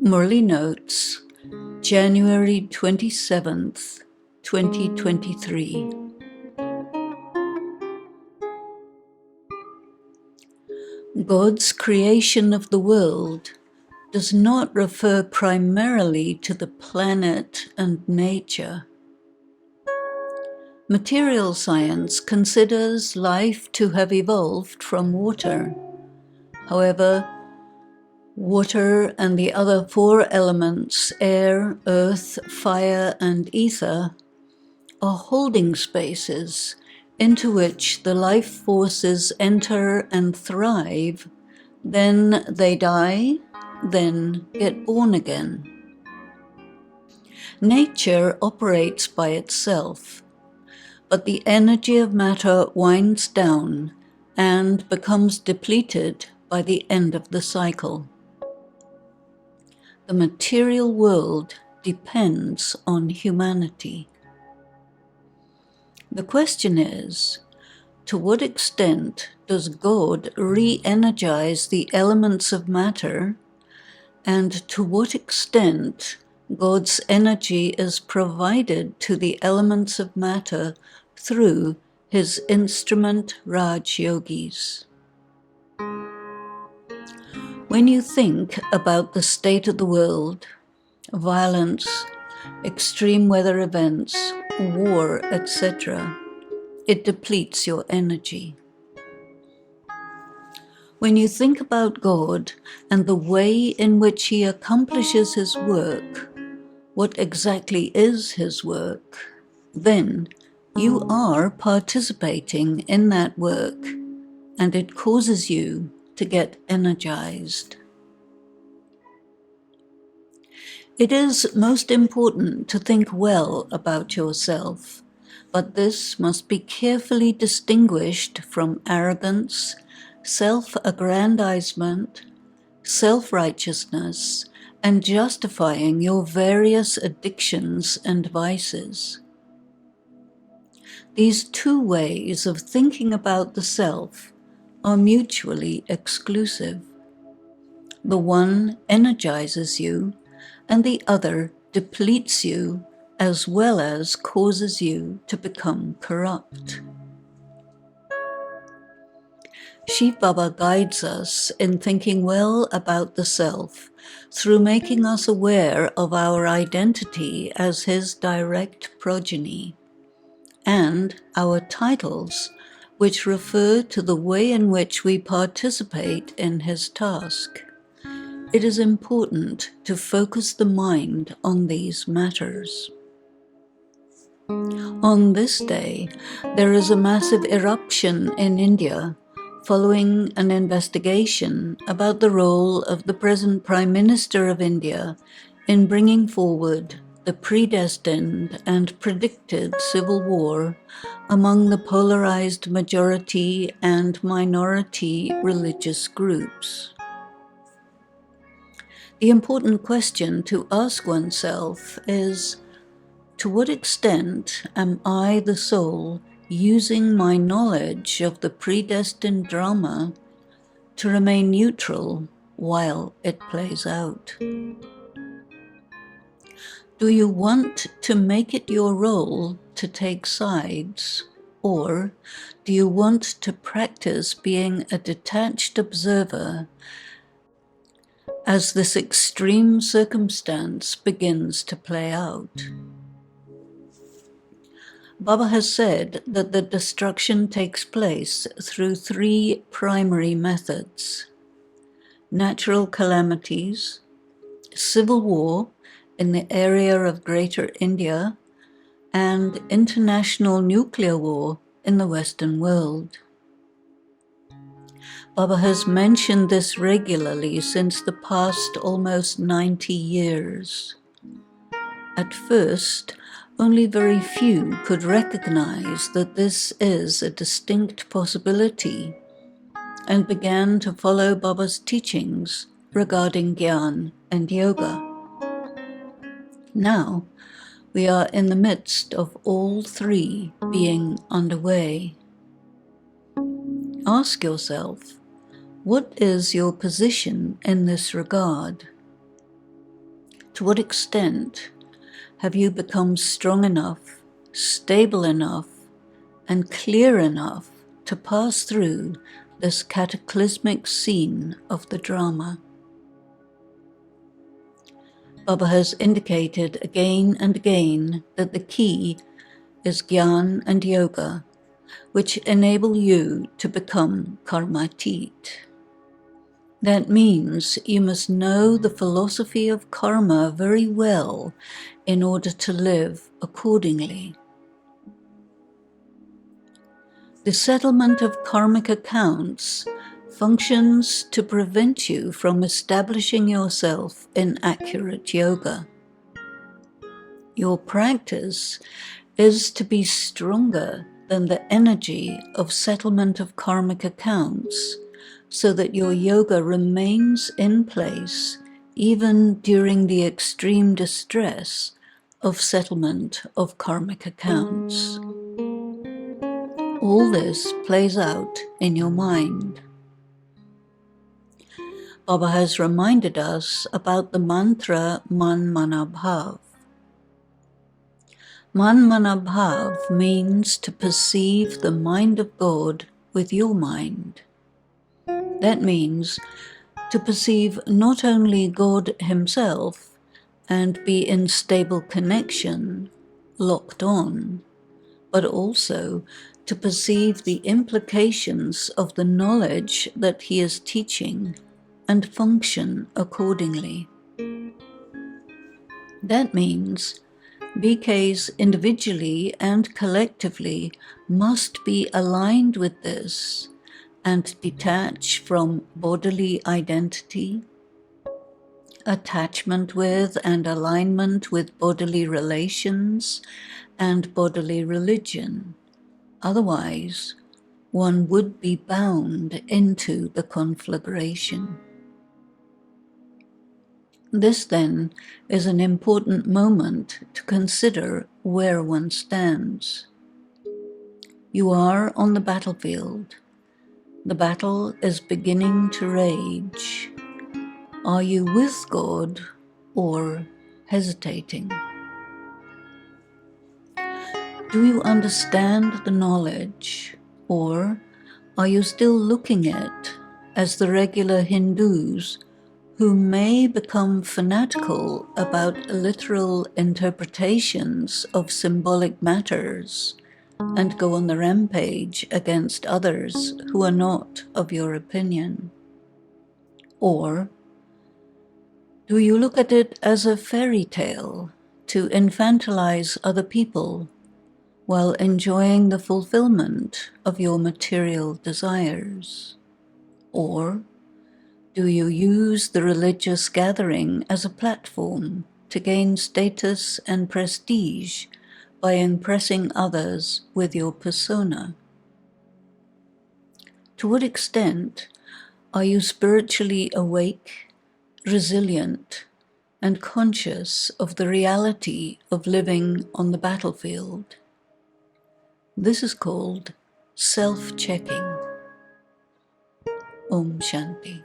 Murli Notes, January 27th, 2023. God's creation of the world does not refer primarily to the planet and nature. Material science considers life to have evolved from water. However, water and the other four elements, air, earth, fire, and ether, are holding spaces into which the life forces enter and thrive. Then they die, then get born again. Nature operates by itself, but the energy of matter winds down and becomes depleted by the end of the cycle. The material world depends on humanity. The question is, to what extent does God re-energize the elements of matter, and to what extent God's energy is provided to the elements of matter through his instrument Raj Yogis? When you think about the state of the world, violence, extreme weather events, war, etc., it depletes your energy. When you think about God and the way in which he accomplishes his work, what exactly is his work, then you are participating in that work, and it causes you to get energized. It is most important to think well about yourself, but this must be carefully distinguished from arrogance, self-aggrandizement, self-righteousness, and justifying your various addictions and vices. These two ways of thinking about the self are mutually exclusive. The one energizes you, and the other depletes you, as well as causes you to become corrupt. Shiv Baba guides us in thinking well about the self through making us aware of our identity as his direct progeny, and our titles, which refer to the way in which we participate in his task. It is important to focus the mind on these matters. On this day, there is a massive eruption in India following an investigation about the role of the present Prime Minister of India in bringing forward the predestined and predicted civil war among the polarized majority and minority religious groups. The important question to ask oneself is, to what extent am I, the soul, using my knowledge of the predestined drama to remain neutral while it plays out? Do you want to make it your role to take sides, or do you want to practice being a detached observer as this extreme circumstance begins to play out? Baba has said that the destruction takes place through three primary methods: natural calamities, civil war in the area of Greater India, and international nuclear war in the Western world. Baba has mentioned this regularly since the past almost 90 years. At first, only very few could recognize that this is a distinct possibility and began to follow Baba's teachings regarding Gyan and Yoga. Now, we are in the midst of all three being underway. Ask yourself, what is your position in this regard? To what extent have you become strong enough, stable enough, and clear enough to pass through this cataclysmic scene of the drama? Baba has indicated again and again that the key is Gyan and Yoga, which enable you to become karmatit. That means you must know the philosophy of karma very well in order to live accordingly. The settlement of karmic accounts functions to prevent you from establishing yourself in accurate yoga. Your practice is to be stronger than the energy of settlement of karmic accounts, so that your yoga remains in place even during the extreme distress of settlement of karmic accounts. All this plays out in your mind. Baba has reminded us about the mantra Man Mana Bhav. Man Mana Bhav means to perceive the mind of God with your mind. That means to perceive not only God himself and be in stable connection, locked on, but also to perceive the implications of the knowledge that he is teaching and function accordingly. That means BKs individually and collectively must be aligned with this and detach from bodily identity, attachment with and alignment with bodily relations and bodily religion. Otherwise, one would be bound into the conflagration. This then is an important moment to consider where one stands. You are on the battlefield. The battle is beginning to rage. Are you with God or hesitating? Do you understand the knowledge, or are you still looking at it as the regular Hindus who may become fanatical about literal interpretations of symbolic matters and go on the rampage against others who are not of your opinion? Or do you look at it as a fairy tale to infantilize other people while enjoying the fulfillment of your material desires? Or do you use the religious gathering as a platform to gain status and prestige by impressing others with your persona? To what extent are you spiritually awake, resilient, and conscious of the reality of living on the battlefield? This is called self-checking. Om Shanti.